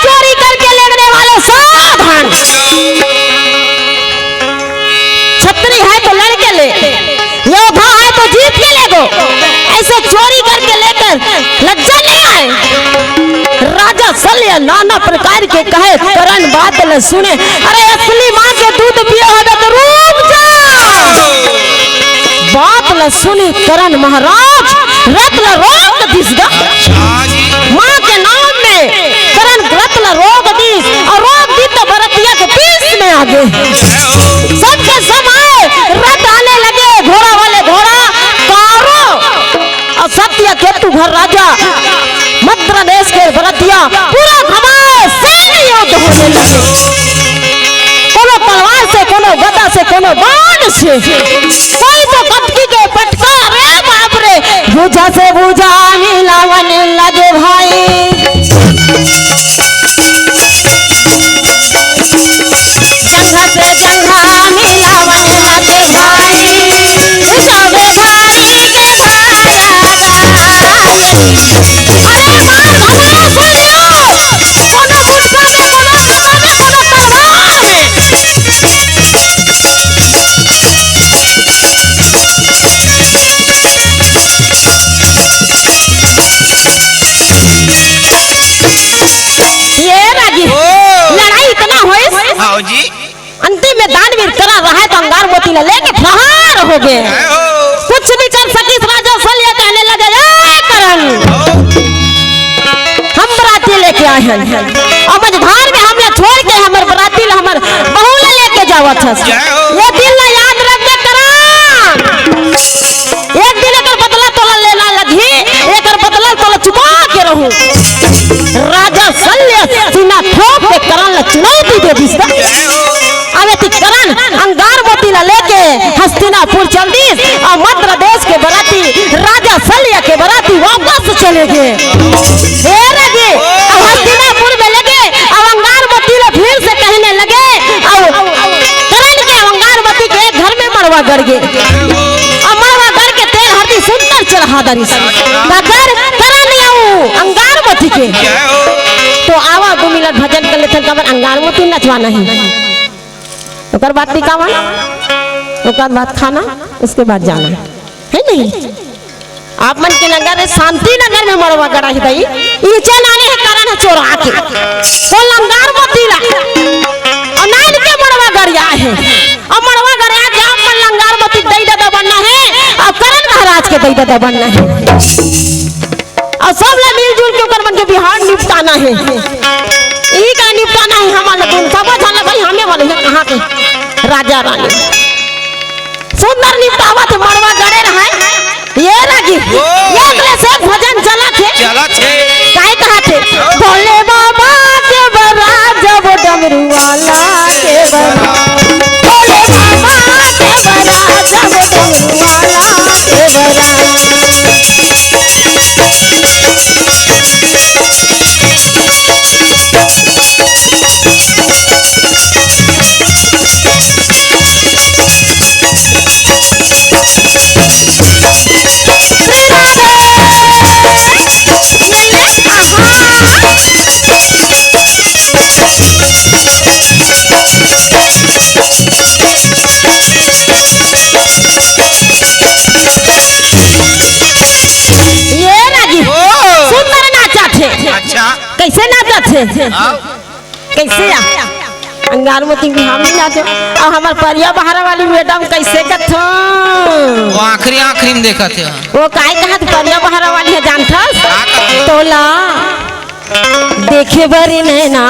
चोरी करके लेने वाले सावधान, छतरी है तो लड़के ले, योद्धा है तो जीत के ले गो, ऐसे चोरी करके लेकर लज्जा नहीं आए। राजा सल्य नाना प्रकार के कहे करण बात न सुने, अरे असली माँ के दूध पिया हो तो रुक जा। बात न सुने करण महाराज रत्न रोग दिसगा, माँ के नाम में करण रत्न रोग दिस और रोग दी तो भरतिया के बीच में आगे सबके सब आए, रथ आने लगे घोड़ा वाले घोड़ा कारो और सत्य केतु घर राजा मद्र देश के भरतिया पूरा घमाए सैन्य युद्ध होने लगे। कोनो तलवार से, कोनो गदा से, कोनो बाण से, कोई तो कटकी के पटका, रे बाप रे भुजा से भुजा मिलावन लगे भाई। जंघा से जंघा मिलावन लगे भाई, सबे भाई के भारा। अरे मार भगाओ बोलियो, कोनो गुस्सा में, कोनो गुस्सा में, कोनो तलवार में। लड़ाई इतना हुई, अंतिम में दानवीर करा रहा है तो अंगारमती ने लेके प्रहार हो गए। कुछ नहीं कर सकी राजा सल्य कहने लगे करण हम बराती लेके आए हैं और मझधार में हमने छोड़ के हमर बराती हमर बहू लेके जावा था। ये दिन ना याद रख दे करण, एक दिन एकर बदला तोला लेना लगी, एकर बदला तोला चुका के रहूं। राजा सल्य सीना ठोक के करण ला चुनौती दे दिस। अबे ती करण अंगारमती ला लेके हस्तिनापुर चल दिस और मद्र देश के बराती राजा सल्य के बराती वापस चले गए। हस्तिनापुर में लगे अब अंगारमती ला फिर से कहने लगे और करण के अंगारमती के घर में मरवा गड़ गए और मरवा गड़ के तेल हल्दी सुंदर चढ़ा दरी मगर करण अंगारमती के तो आवा 2 मिनट भजन कर लेते कबर अंगारमती नचवाना ही ओकर बाद टिकावा, ओकर बाद खाना, उसके बाद जाना है नहीं। आप मन के नगर शांति नगर में मरवा गड़ा है दई इचे नाने के कारण है चोरा के तो अंगारमती ला और नान के मरवा गड़िया है और मरवा गड़िया जहां पर अंगारमती दई दादा बनना है और करण महाराज के दई दादा बनना है और सब ला मिलजुल के ओकर मन के बिहार निपटाना है। ई का निपटाना है हमारे को सब जाना भाई हमें वाले हैं कहां के राजा रानी सुंदर निपटावा थे मरवा गड़े रहा ये लगी एक से भजन चला थे काहे कहा थे भोले बाबा के डमरू वाला देवरा भोले बाबा देवरा जब डमरू वाला देवरा कैसे नाचत है कैसे अंगारमती में हम नहीं नाचे और हमार परिया बहारा वाली मैडम कैसे कथो वो आखिरी में देखा थे वो काहे कहत परिया बहारा वाली है जानथस तोला देखे बरी नैना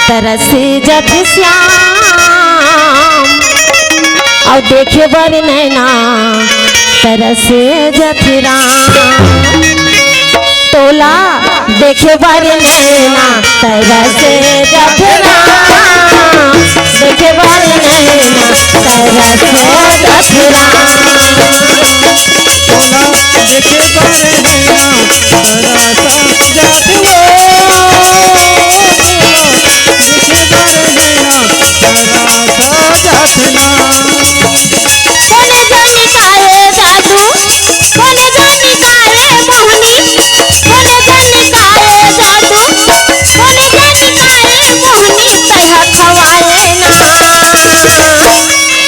तरसे जत श्याम और देखे बरी नैना तरसे जत राम तोला देखे बारे नैना तरसे जत राम देखे बारे नैना तरसे जत राम तोला देखे बारे नैना तरसा जात वो देखे बारे नैना तरसा जात ना कोने जानी काहे जादू कोने जानी काहे मोहनी कोने जानी काहे जादू कोने जानी काहे मोहनी तह खवाए ना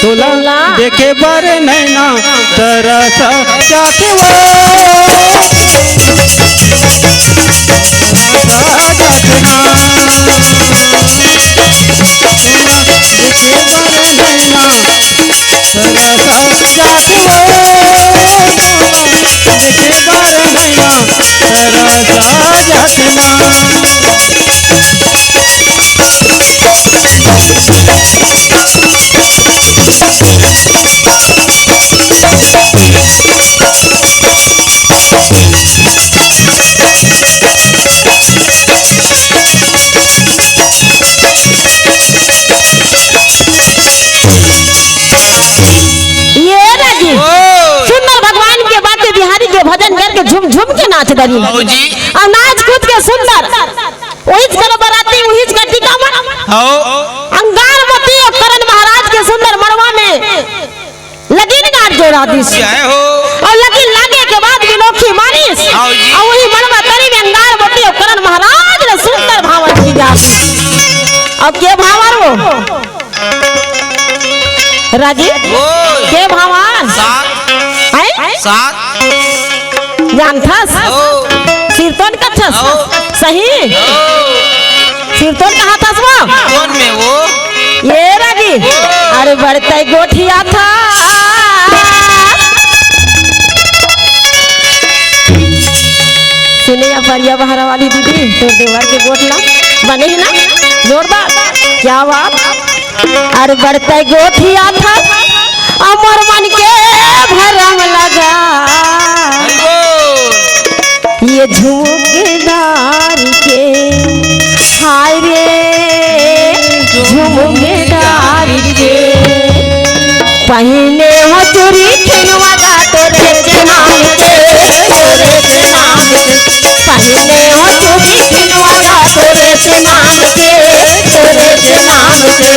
तोला देखे बारे नैना तरसा जात वो झुम के नाच दरी और नाच कूद के सुंदर वही कर बराती वही कर टीका में अंगारमती और करण महाराज के सुंदर मड़वा में लगीन गाड़ जोड़ा दिस और लगीन लागे के बाद विनोखी मानिस और वही मड़वा तरी में अंगारमती और करण महाराज ने सुंदर भावन की जाती और के भावर वो राजी के भावन सात जानथस सिरतोन कथस सही सिरतोन कहा थस वो कौन में वो ये राजी अरे बढ़ते गोठिया था सुने या परिया बहारा वाली दीदी तो देवर के गोठला बने ही ना जोरदार क्या बात अरे बढ़ते गोठिया था अमर मन के भरम लगा ये झुमकेदार के हाय रे झुमकेदार के पहले हो चोरी खिलवा गा तोरे के नाम के तोरे के नाम के पहले हो चोरी खिलवा गा तोरे के नाम के तोरे के नाम के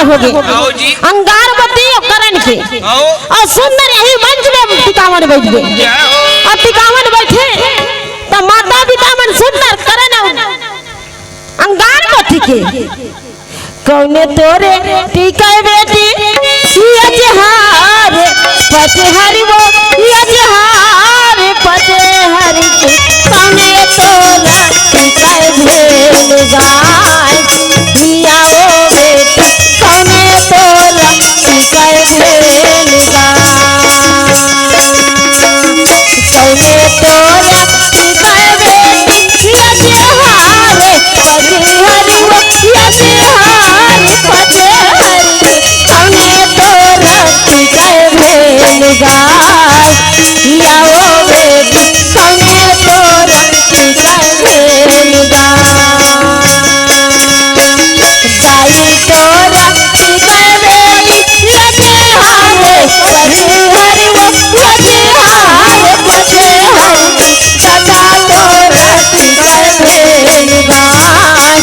हो गए अंगारवती और करण के और सुंदर यही मंच में टिकावन बैठ गए और टिकावन बैठे तो माता पिता मन सुंदर करन अंगार मथी के कौने तोरे टीका बेटी ये जहार पते हरि वो ये जहार पते हरि के कौने तोरा टीका भेल गाय लिया ओ बेटी कौने तोरा टीका भेल गाय कौने तोरा टीका बेटी ये जहार पते हरि वो ये जहार पते हरि कौने तोरा टीका भेल गाय लिया ओ बेटी कौने तोरा टीका भेल गाय दाई तोरा टीका बेली ये हारे पते हरि वो ये हारे पते हरि दादा तोरा टीका भेल गाय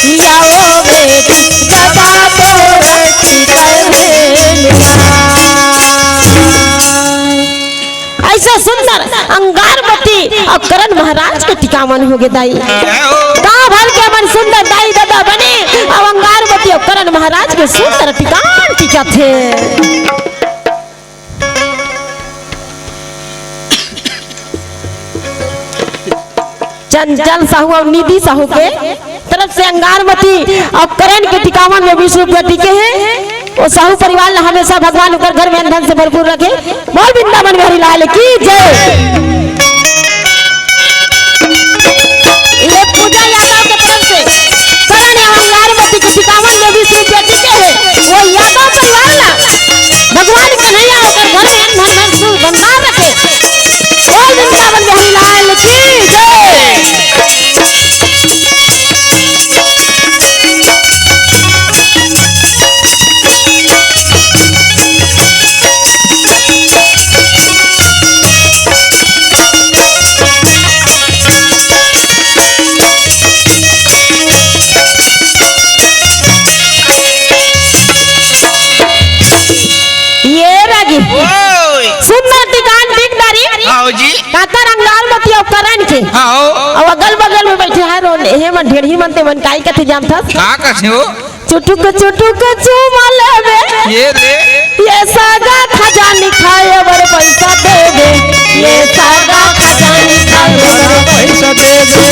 लिया ओ बेटी दादा तोरा टीका भेल ऐसा सुंदर अंगारवती और करण महाराज के टिकावन हो गए दाई गाँव भर के मन सुंदर दाई दादा बने और अंगारवती और करण महाराज के सुंदर टिकान टिका थे। चंचल साहू और निधि साहू के तरफ से अंगारवती और करण के टिकावन में 20 रुपया टिके हैं। वो साहू परिवार हमेशा भगवान ऊपर घर में धन से भरपूर रखे। बोल वृंदावन बिहारी लाल की जय। ये पूजा यादव के तरफ से करण एवं अंगारवती के टिकावन में 20 रुपया टिके हैं। वो यादव परिवार भगवान कन्हैया होकर घर में धन भरपूर भंडार रखे। बोल वृंदावन बिहारी लाल की जय। सुंदर टिकान टिकदारी काकर अंगारवती और करण के और अगल बगल में बैठे हैं रोने हे मन ढेरी मनते मन काई कथे जानता का कथे हो चुटुक चुमल में ये सागा खजानी खाए वर पैसा दे दे ये सागा खजानी खाए वर पैसा दे दे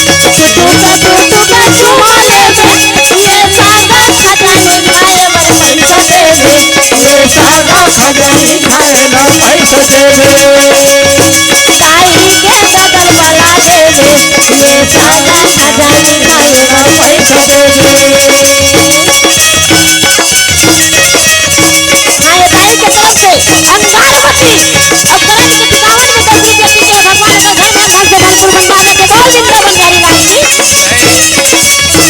चुटुक चुमल में ये सागा खजानी खाए वर पैसा दे दे ये सागा खजानी खाए वर पैसा दे दे ताई के बगल वाला दे दे ये सागा खजानी खाए वर पैसा दे दे। दाई के तरफ से अंगारवती और करण के टिकावन में 10 रुपया टिके भगवान का घर में धन से भरपूर भंडार रखे। बोल वृंदावन बिहारी लाल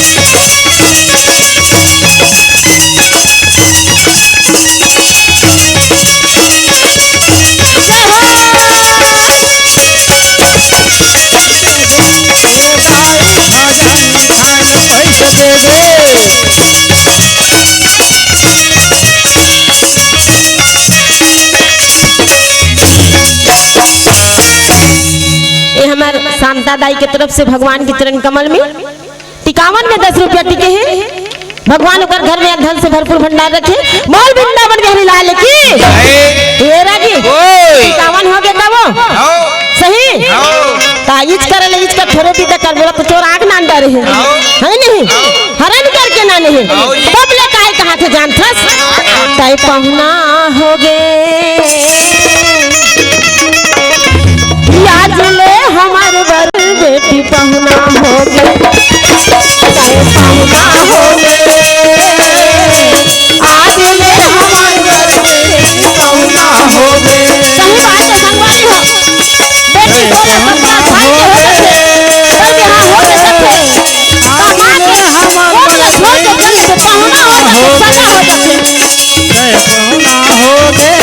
की शांता दाई के तरफ से भगवान के चरण कमल में टिकावन में 10 रुपया टिके हैं। भगवान ऊपर घर में धन से भरपूर भंडार रखे। बोल वृंदावन बिहारी लाल की ये राजी टिकावन हो गया वो सही ताइज कर ले इसका थोड़े भी तक कर बोला तो चोर आग ना डर है नहीं हरण करके ना नहीं तब ले काहे कहा थे जानथस ताई पहुना हो गए आज ले हमार बर बेटी पहुना हो गए पहुना हो गए आज ले हमार बर बेटी पहुना हो गए। सही बात है संगवारी हो बेटी बोले बच्चा भाग्य हो जाते पर यहाँ हो जाते कमा के वो के छोड़ के चल के पहुना हो जाते सदा हो जाते पहुना हो गए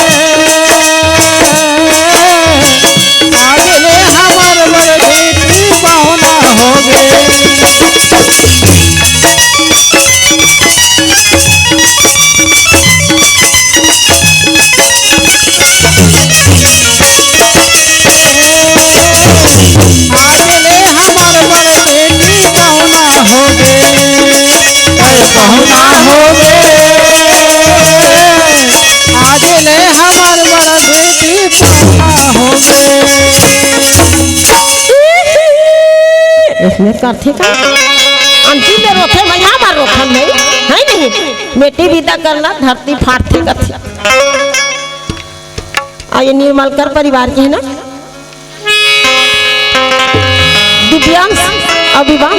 करते का अंतिम में रोथे मैया मार रोथन नहीं है नहीं बेटी विदा करना धरती फाड़ते कथी आ ये निर्मलकर परिवार के है ना दिव्यांश अभिवान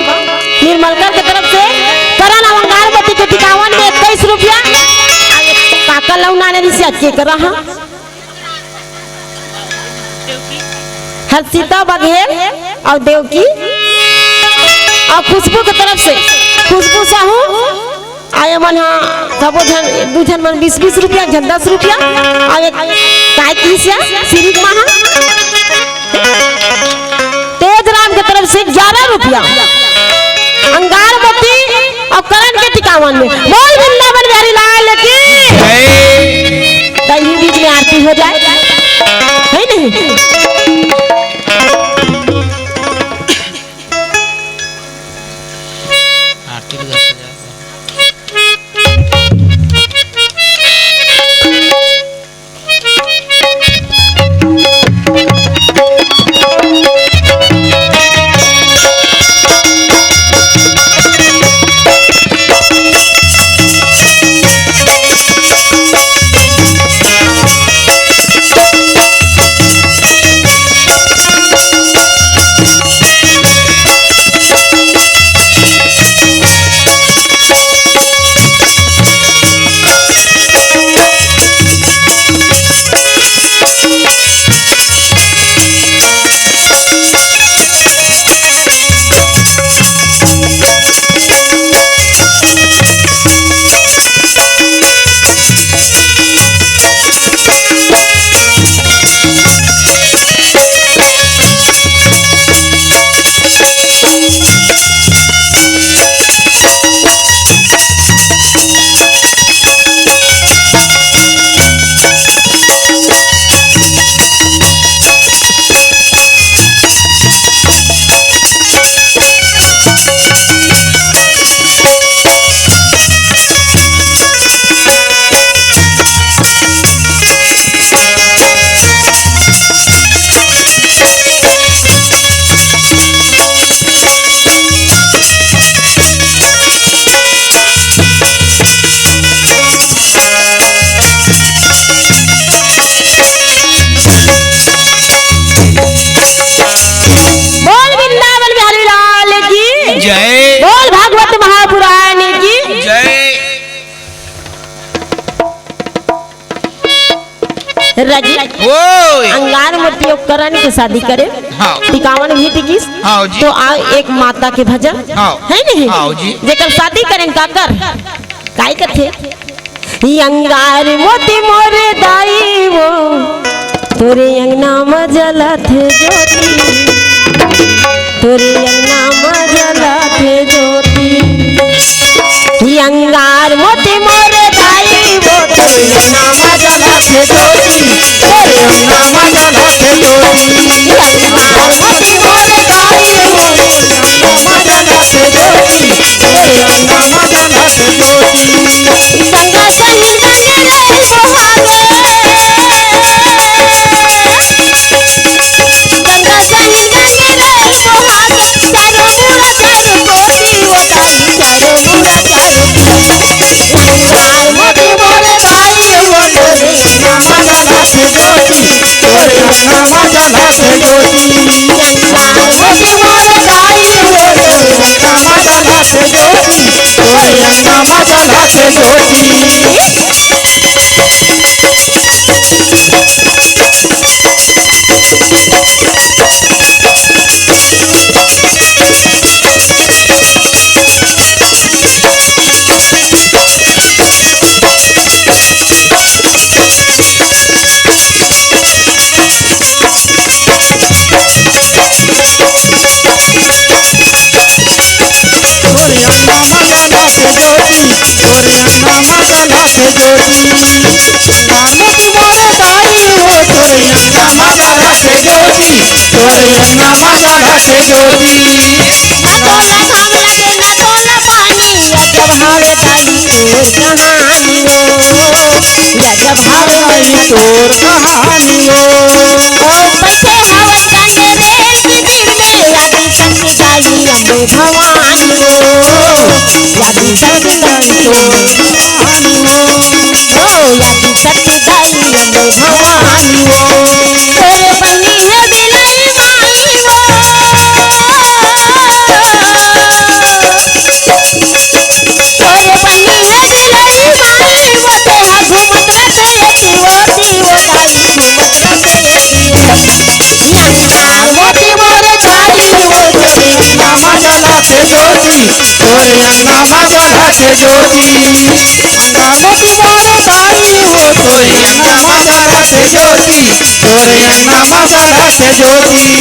निर्मलकर की तरफ से करण अवंगारवती के टिकावन में 21 रुपया काका लौना ने रिश्वत के कर रहा हर्षिता बघेल और देवकी और खुशबू की तरफ से खुशबू साहू आए मन सबो जन दू जन मन 20-20 रुपया जन 10 रुपया और एक काय किसिया श्री महा तेज राम की तरफ से 11 रुपया अंगारवती और करण के टिकावन में बोल वृंदावन बिहारी लाल की कहीं बीच में आरती हो जाए है नहीं बोल भागवत महापुराण की जय रजी अंगारवती उपकरण की शादी करे टिकावन भी टिकिस तो आ एक माता के भजन है नहीं जेकर शादी करें काकर काई कथे अंगारवती मोरे दाई वो तोरे अंगना में जलत ज्योति तोरे अंगना में जलत ज्योति अंगारवती मोरे दाई वो तोरे अंगना में जलत ज्योति तोरे अंगना में जलत ज्योति अंगारवती मोरे दाई वो तोरे अंगना में जलत ज्योति तोरे अंगना में जलत ज्योति गंगा सही गंगे रे सोहागे गंगा सही गंगे रे सोहागे चारो मुड़ा चारो कोटी वो दाई चारो मुड़ा चारो अंगारवती मोरे दाई वो तोरे अंगना में जलत ज्योति तोरे अंगना में जलत ज्योति अंगारवती मोरे दाई वो तोरे अंगना में जलत ज्योति तोरे अंगना में जलत ज्योति अंगारवती मोरे दाई वो तोरे अंगना में जलत ज्योति तोरे अंगना में जलत ज्योति ना तोला घाम लगे ना तोला पानी जब हावे दाई तोर कहानी हो जब हावे दाई तोर कहानी हो ओ बच्चे हवन गंगे रे शिविर में आदि शक्ति दाई अम्बे आदि शक्ति भवानी हो आदि शक्ति भवानी हो तेरे बनी है बिलई माई वो तेरे बनी है बिलई माई वो तेहा घूमत रहते यती वोती वो ताई घूमत रहते यती अंगार मोती मोरे ताई वो तेरी नामा जला के ज्योति तोरे अंगा जला के ज्योति अंगा मोती मोरे ताई हो तोरे अंगा जला के ज्योति तोरे अंगा जला के ज्योति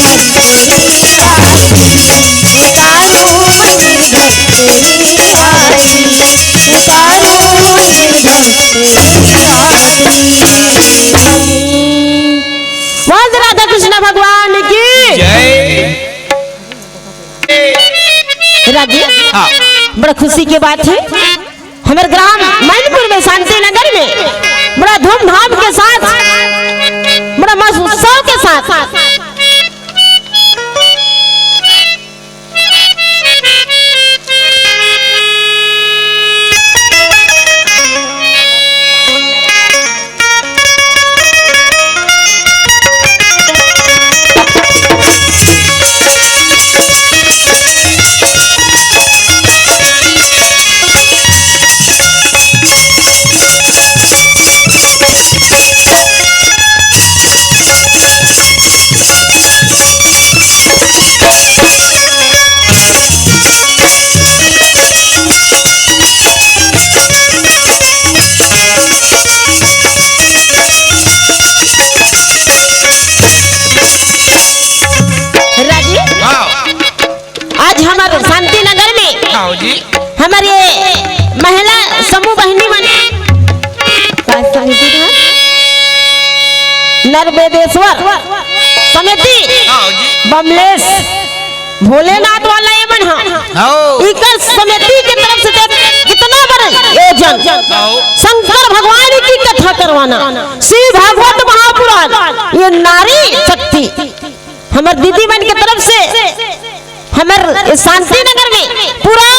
तेरी राधा कृष्ण भगवान की जय। राजी हाँ बड़ा खुशी की बात है हमारे ग्राम मैनपुर में शांति नगर में बड़ा धूमधाम के साथ बड़ा मस्त उत्सव के साथ हमारे महिला समूह बहनी मन नर्मदेश्वर समिति बमलेश भोलेनाथ वाला ये मन इकर समिति की तरफ से कितना बड़ा आयोजन शंकर भगवान की कथा करवाना श्री भागवत महापुराण ये नारी शक्ति हमारे दीदी मन की तरफ से हमारे शांति नगर में पूरा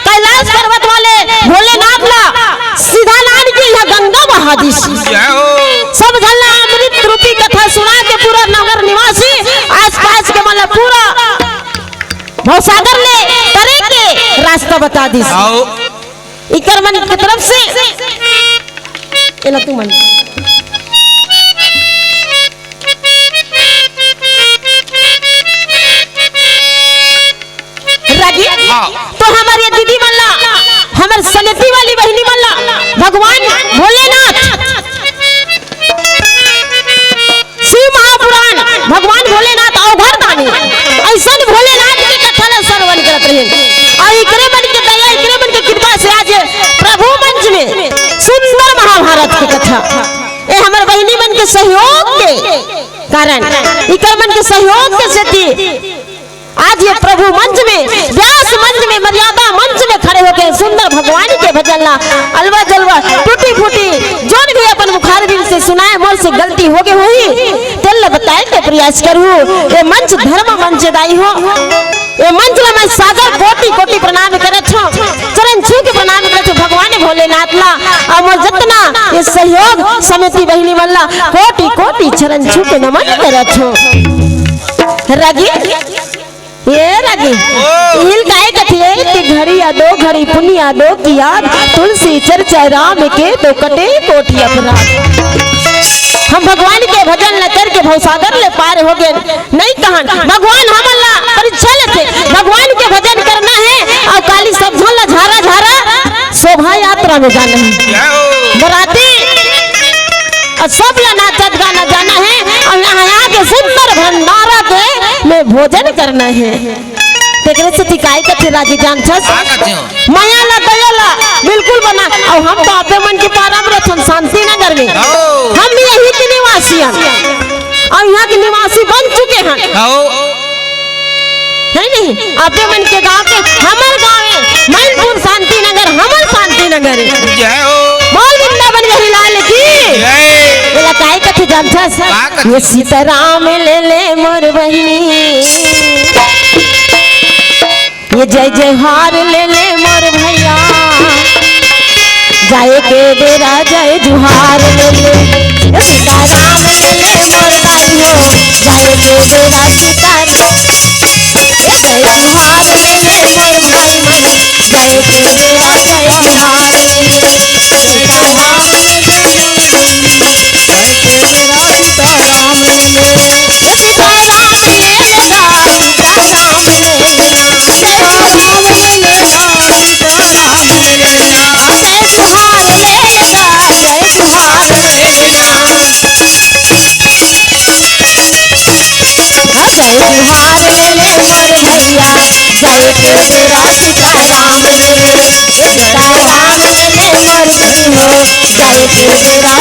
कैलाश पर्वत वाले भोलेनाथ ला सीधा नान की यह गंगा बहादी सब झलना अमृत रूपी कथा सुना के पूरा नगर निवासी आसपास के मतलब पूरा भवसागर ले करे के रास्ता बता दी इकर मन की तरफ से तू मन तो हमारी दीदी मल्ला हमारे समिति वाली बहनी मल्ला भगवान भोलेनाथ शिव महापुराण भगवान भोलेनाथ अवघर दानी ऐसा भोलेनाथ की कथा श्रवण करत रहे और इकरे मन के दया इकरे मन के कृपा से आज प्रभु मंच में सुंदर महाभारत की कथा ये हमारे बहनी मन के सहयोग के कारण इकर मन के सहयोग के सेती आज ये प्रभु मंच में व्यास मंच में मर्यादा मंच में खड़े होकर सुंदर भगवान के भजन ला अलवा जलवा टूटी फूटी जोन भी अपन मुखार दिल से सुनाए मोर से गलती हो गई हुई तेल बताए के प्रयास करूं ये मंच धर्म मंच दाई हो ये मंच ला मैं सागर कोटि कोटि प्रणाम करत हूं चरण छू के प्रणाम करत हूं भगवान भोलेनाथ ला और मोर जितना ये सहयोग समिति बहिनी मल्ला कोटि कोटि चरण छू के नमन करत हूं रागी ये रगी हिल गाय कथिए कि घड़ी या दो घड़ी पुनिया दो की याद तुलसी चर्चा राम के दो कटे कोटि अपराध हम भगवान के भजन न करके भवसागर ले पार हो गए नहीं कहन भगवान हमला परीक्षा लेते भगवान के भजन करना है और काली सब झोला झारा झारा शोभा यात्रा में जाना है बराती और सब ला नाचत गाना जाना है और यहाँ के सुंदर भंडारा के में भोजन करना है तेरे से तिकाई कथे राजी जान छस माया ला दया ला बिल्कुल बना और हम तो आपे मन के पारम रथन शांति नगर में हम यही के निवासी हैं और यहाँ के निवासी बन चुके हैं है नहीं आपे मन के गांव के हमारे गांव है मैनपुर शांति नगर हमारे शांति नगर है बोल वृंदावन बिहारी लाल की बोला काहे कथे जानता ये सीताराम ले ले मोर बहिनी ये जय जय हार ले ले मोर भैया जाए के बेरा जय जुहार ले ले सीताराम ले ले मोर भाई हो जाए के बेरा सीताराम जय जुहार ले ले मोर भाई मन जाए के बेरा जय जुहार ले ले सीताराम ले ले सीताराम ले ले सीताराम ले लेगा सीताराम ले लेना सीताराम ले लेगा सीताराम ले लेना जय जुहार ले लेगा जय जुहार ले लेना जय जुहार ले ले मोर भैया जय के बेरा सीताराम ले सीताराम ले ले मोर बहनो तेरा